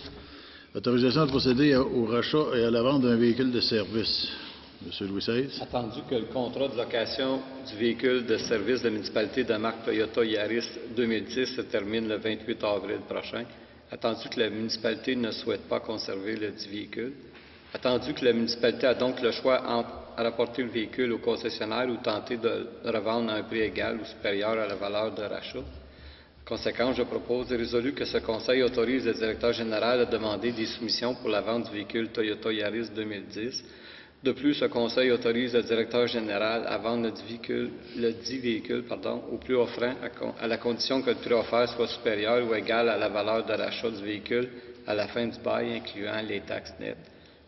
Autorisation de procéder au rachat et à la vente d'un véhicule de service. M. Louis XVI. Attendu que le contrat de location du véhicule de service de la municipalité de marque Toyota Yaris 2010 se termine le 28 avril prochain. Attendu que la municipalité ne souhaite pas conserver le dit véhicule. Attendu que la municipalité a donc le choix entre rapporter le véhicule au concessionnaire ou tenter de le revendre à un prix égal ou supérieur à la valeur de rachat. En conséquence, je propose et résolu que ce Conseil autorise le directeur général à demander des soumissions pour la vente du véhicule Toyota Yaris 2010. De plus, ce Conseil autorise le directeur général à vendre le dit véhicule au plus offrant à la condition que le prix offert soit supérieur ou égal à la valeur de rachat du véhicule à la fin du bail, incluant les taxes nettes.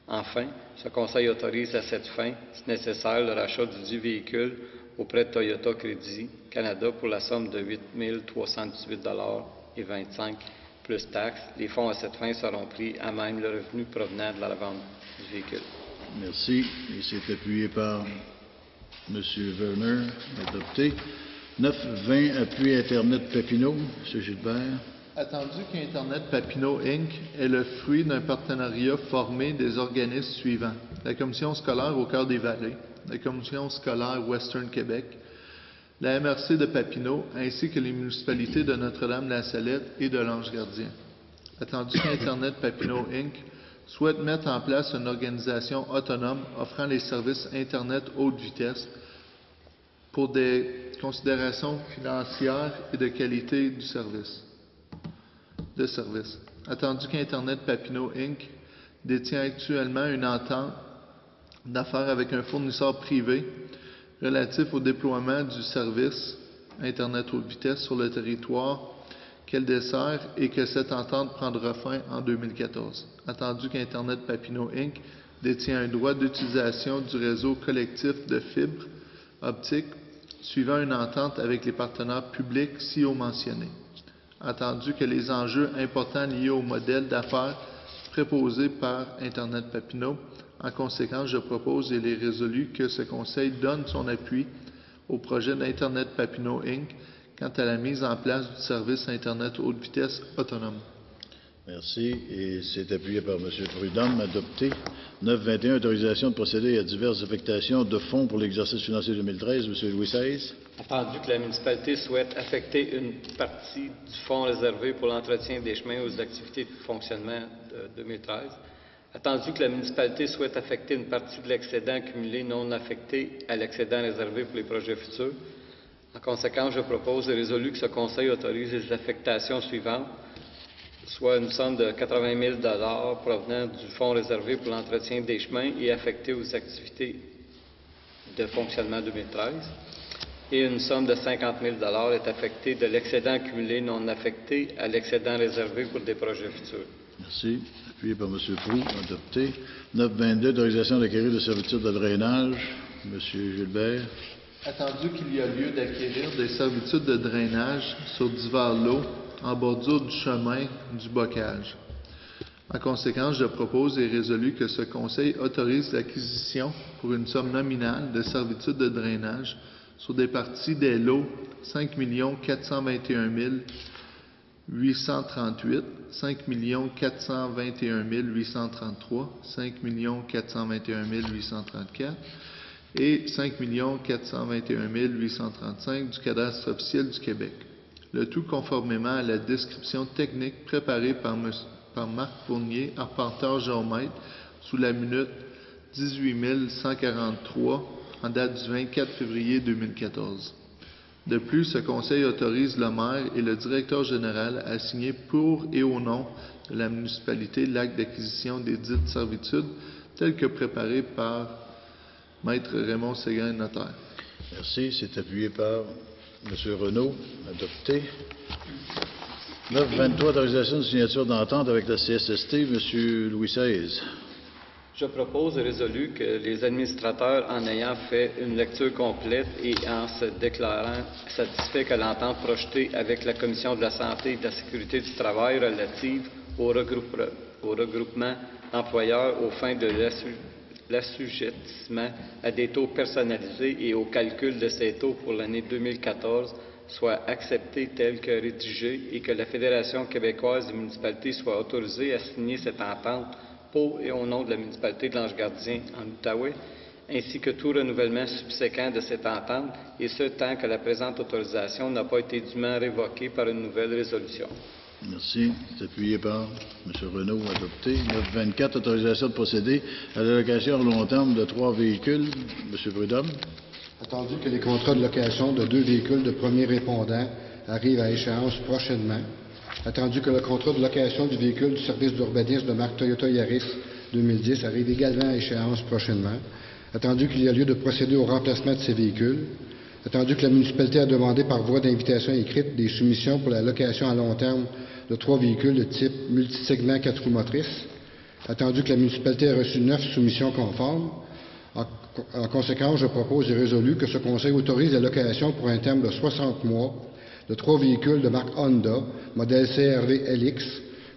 Enfin, ce Conseil autorise à cette fin, si nécessaire, le rachat du dit véhicule auprès de Toyota Crédit Canada pour la somme de 8 318,25 plus taxes. Les fonds à cette fin seront pris à même le revenu provenant de la vente du véhicule. Merci. Et c'est appuyé par M. Werner. Adopté. 9.20, appui Internet Papineau. M. Gilbert. Attendu qu'Internet Papineau, Inc. est le fruit d'un partenariat formé des organismes suivants: la Commission scolaire au Cœur des Vallées, la Commission scolaire Western Québec, la MRC de Papineau, ainsi que les municipalités de Notre-Dame-la-Salette et de l'Ange-Gardien. Attendu qu'Internet Papineau, Inc. souhaite mettre en place une organisation autonome offrant les services Internet haute vitesse pour des considérations financières et de qualité du service. Attendu qu'Internet Papineau, Inc. détient actuellement une entente d'affaires avec un fournisseur privé relatif au déploiement du service Internet haute vitesse sur le territoire qu'elle dessert et que cette entente prendra fin en 2014. Attendu qu'Internet Papineau, Inc. détient un droit d'utilisation du réseau collectif de fibres optiques suivant une entente avec les partenaires publics ci-haut mentionnés. Attendu que les enjeux importants liés au modèle d'affaires préposé par Internet Papineau, en conséquence, je propose et il est résolu que ce Conseil donne son appui au projet d'Internet Papineau, Inc. quant à la mise en place du service Internet haute vitesse autonome. Merci. Et c'est appuyé par M. Prudhomme. Adopté. 9.21, autorisation de procéder à diverses affectations de fonds pour l'exercice financier 2013. M. Louis XVI. Attendu que la municipalité souhaite affecter une partie du fonds réservé pour l'entretien des chemins aux activités de fonctionnement de 2013. Attendu que la municipalité souhaite affecter une partie de l'excédent accumulé non affecté à l'excédent réservé pour les projets futurs. En conséquence, je propose et résolu que ce Conseil autorise les affectations suivantes, soit une somme de 80 000 $ provenant du fonds réservé pour l'entretien des chemins et affecté aux activités de fonctionnement 2013. Et une somme de 50 000 $ est affectée de l'excédent accumulé non affecté à l'excédent réservé pour des projets futurs. Merci. Appuyé par M. Proulx. Adopté. 9.22, autorisation d'acquérir de servitudes de drainage. M. Gilbert. Attendu qu'il y a lieu d'acquérir des servitudes de drainage sur divers lots en bordure du chemin du bocage. En conséquence, je propose et résolu que ce Conseil autorise l'acquisition pour une somme nominale de servitudes de drainage sur des parties des lots 5 421 838, 5 421 833, 5 421 834 et 5 421 835 du cadastre officiel du Québec. Le tout conformément à la description technique préparée par Marc Fournier, arpenteur géomètre, sous la minute 18 143 en date du 24 février 2014. De plus, ce Conseil autorise le maire et le directeur général à signer pour et au nom de la municipalité l'acte d'acquisition des dites servitudes tel que préparé par Maître Raymond Séguin, notaire. Merci. C'est appuyé par M. Renaud. Adopté. 9.23, autorisation de signature d'entente avec la CSST. M. Louis XVI. Je propose et résolu que les administrateurs, en ayant fait une lecture complète et en se déclarant satisfaits que l'entente projetée avec la Commission de la Santé et de la Sécurité du Travail relative au regroupement employeurs aux fins de l'assujettissement à des taux personnalisés et au calcul de ces taux pour l'année 2014 soit accepté tel que rédigé et que la Fédération québécoise des municipalités soit autorisée à signer cette entente pour et au nom de la municipalité de l'Ange-Gardien en Outaouais, ainsi que tout renouvellement subséquent de cette entente, et ce tant que la présente autorisation n'a pas été dûment révoquée par une nouvelle résolution. Merci. C'est appuyé par M. Renaud. Adopté. 9.24, autorisation de procéder à la location à long terme de 3 véhicules. M. Prudhomme. Attendu que les contrats de location de 2 véhicules de premier répondant arrivent à échéance prochainement. Attendu que le contrat de location du véhicule du service d'urbanisme de marque Toyota Yaris 2010 arrive également à échéance prochainement. Attendu qu'il y a lieu de procéder au remplacement de ces véhicules. Attendu que la municipalité a demandé par voie d'invitation écrite des soumissions pour la location à long terme de 3 véhicules de type multisegment 4 roues motrices. Attendu que la municipalité a reçu 9 soumissions conformes. En conséquence, je propose et résolu que ce Conseil autorise la location pour un terme de 60 mois de 3 véhicules de marque Honda, modèle CR-V LX,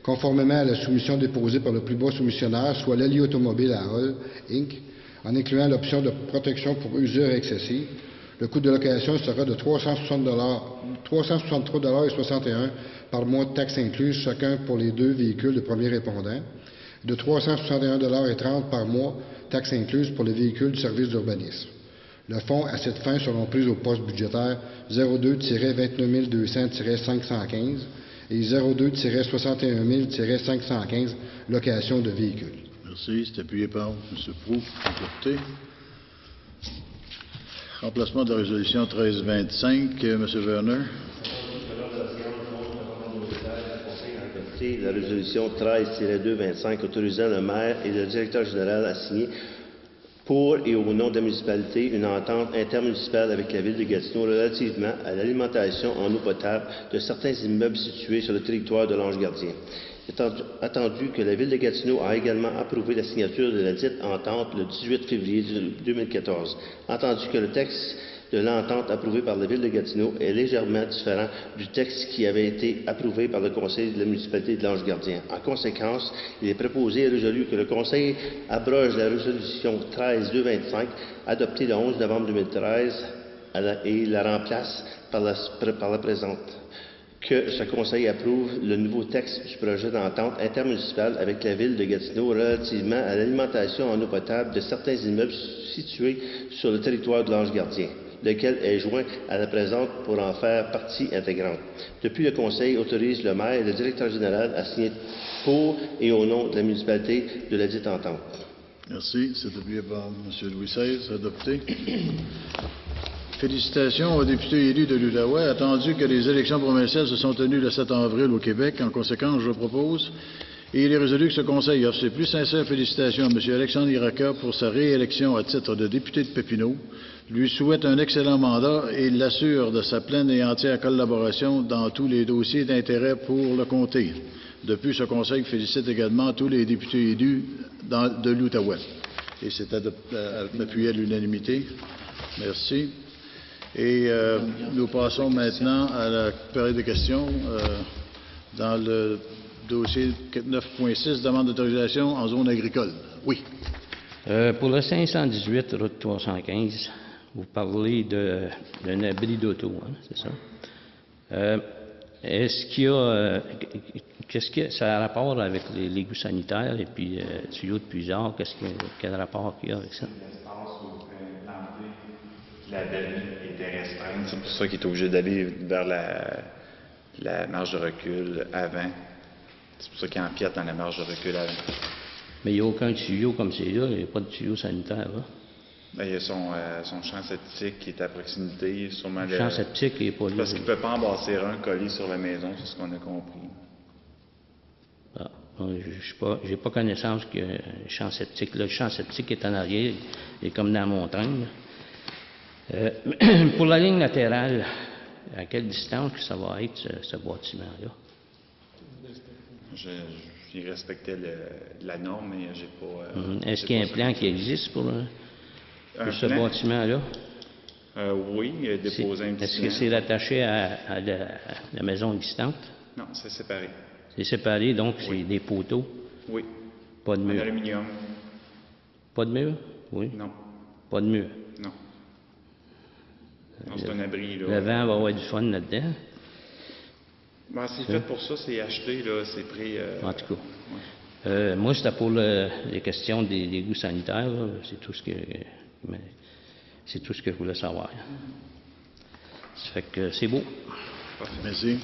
conformément à la soumission déposée par le plus bas soumissionnaire, soit l'Ali Automobile à Hall, Inc., en incluant l'option de protection pour usure excessive. Le coût de location sera de 363,61 $ par mois de taxes incluses, chacun pour les 2 véhicules de premier répondant, de 361,30 $ par mois, taxes incluses pour les véhicules du service d'urbanisme. Le fonds à cette fin seront pris au poste budgétaire 02-29 200-515 et 02-61 000-515 location de véhicules. Merci. C'est appuyé par M. Proulx. Adopté. Remplacement de la résolution 1325. M. Werner. La résolution 13-225 autorisant le maire et le directeur général à signer pour et au nom de la municipalité une entente intermunicipale avec la Ville de Gatineau relativement à l'alimentation en eau potable de certains immeubles situés sur le territoire de l'Ange-Gardien. Il est attendu que la Ville de Gatineau a également approuvé la signature de la dite entente le 18 février 2014. Entendu que le texte de l'entente approuvée par la Ville de Gatineau est légèrement différent du texte qui avait été approuvé par le Conseil de la municipalité de l'Ange-Gardien. En conséquence, il est proposé et résolu que le Conseil abroge la résolution 13-225 adoptée le 11 novembre 2013 et la remplace par la présente. Que ce Conseil approuve le nouveau texte du projet d'entente intermunicipale avec la Ville de Gatineau relativement à l'alimentation en eau potable de certains immeubles situés sur le territoire de l'Ange-Gardien, lequel est joint à la présente pour en faire partie intégrante. Depuis, le Conseil autorise le maire et le directeur général à signer pour et au nom de la municipalité de la dite entente. Merci. C'est appuyé par M. Louis XVI. Adopté. Félicitations aux députés élus de l'Outaouais. Attendu que les élections provinciales se sont tenues le 7 avril au Québec, en conséquence, je propose et il est résolu que ce Conseil offre ses plus sincères félicitations à M. Alexandre Iraca pour sa réélection à titre de député de Papineau, lui souhaite un excellent mandat et l'assure de sa pleine et entière collaboration dans tous les dossiers d'intérêt pour le comté. De plus, ce Conseil félicite également tous les députés élus de l'Outaouais. Et c'est appuyé à l'unanimité. Merci. Et nous passons maintenant à la période de questions dans le dossier 9.6, demande d'autorisation en zone agricole. Oui. Pour le 518, route 315, vous parlez d'un abri d'auto, hein, c'est ça? Est-ce qu'il y a... ça a rapport avec les goûts sanitaires et puis tuyaux de puisard? Quel rapport qu'il y a avec ça? L'abri était restreinte. C'est pour ça qu'il est obligé d'aller vers la marge de recul avant. C'est pour ça qu'il empiète dans la marge de recul avant. Mais il n'y a aucun tuyau comme c'est là, il n'y a pas de tuyau sanitaire, là. Ben, il y a son champ septique qui est à proximité. Sûrement le champ septique n'est pas là. Parce qu'il ne peut pas en bâtir un collé sur la maison, c'est ce qu'on a compris. Ah, je n'ai pas connaissance que le champ septique. Le champ septique est en arrière, il est comme dans la montagne. Pour la ligne latérale, à quelle distance que ça va être, ce bâtiment-là? J'ai respecté la norme, mais j'ai pas... Est-ce qu'il y a un plan qui existe pour ce bâtiment-là? Oui, il a déposé un petit Est-ce que c'est rattaché à la maison existante? Non, c'est séparé. C'est séparé, donc oui. C'est des poteaux? Oui. Pas de mur? En aluminium. Pas de mur? Oui. Non. Pas de mur? Non. Non, c'est un abri, là. Le vent va avoir du fun là-dedans? Ben, c'est fait pour ça, c'est acheté, là, c'est pris... En tout cas. Ouais. Moi, c'était pour les questions des goûts sanitaires, là. C'est tout ce que je voulais savoir. Ça fait que c'est beau. Merci.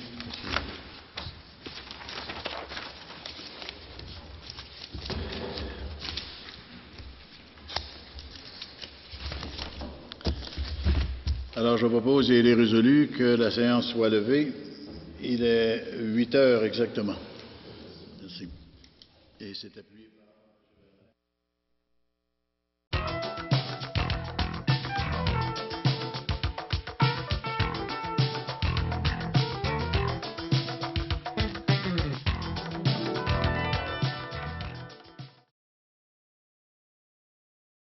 Alors, je propose et il est résolu que la séance soit levée. Il est 8 heures exactement. Merci. Et c'est appuyé par...